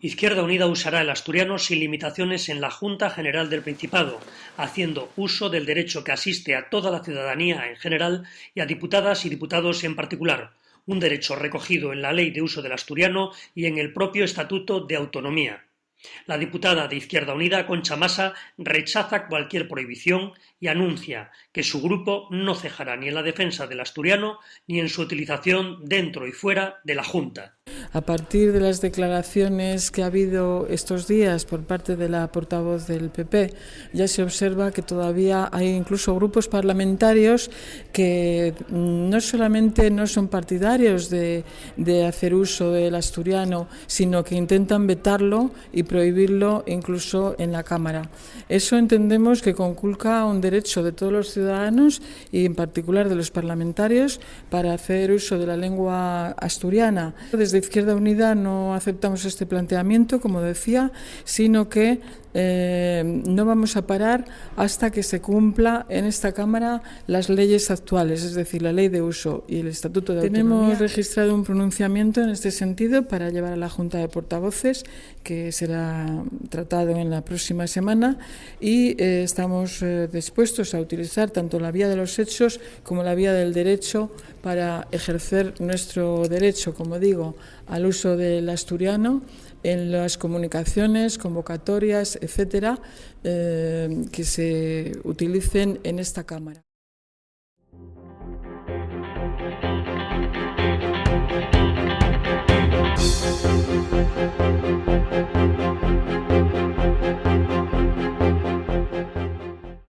Izquierda Unida usará el asturiano sin limitaciones en la Junta General del Principado, haciendo uso del derecho que asiste a toda la ciudadanía en general y a diputadas y diputados en particular, un derecho recogido en la Ley de Uso del Asturiano y en el propio Estatuto de Autonomía. La diputada de Izquierda Unida, Concha Masa, rechaza cualquier prohibición y anuncia que su grupo no cejará ni en la defensa del asturiano ni en su utilización dentro y fuera de la Junta. A partir de las declaraciones que ha habido estos días por parte de la portavoz del PP, ya se observa que todavía hay incluso grupos parlamentarios que no solamente no son partidarios de hacer uso del asturiano, sino que intentan vetarlo y prohibirlo incluso en la Cámara. Eso entendemos que conculca un derecho de todos los ciudadanos y en particular de los parlamentarios para hacer uso de la lengua asturiana. Desde Izquierda Unida no aceptamos este planteamiento, como decía, sino que no vamos a parar hasta que se cumpla en esta Cámara las leyes actuales, es decir, la Ley de Uso y el Estatuto de Autonomía. Tenemos registrado un pronunciamiento en este sentido para llevar a la Junta de Portavoces, que será tratado en la próxima semana, y estamos dispuestos a utilizar tanto la vía de los hechos como la vía del derecho para ejercer nuestro derecho, como digo, al uso del asturiano en las comunicaciones, convocatorias, etcétera, que se utilicen en esta Cámara.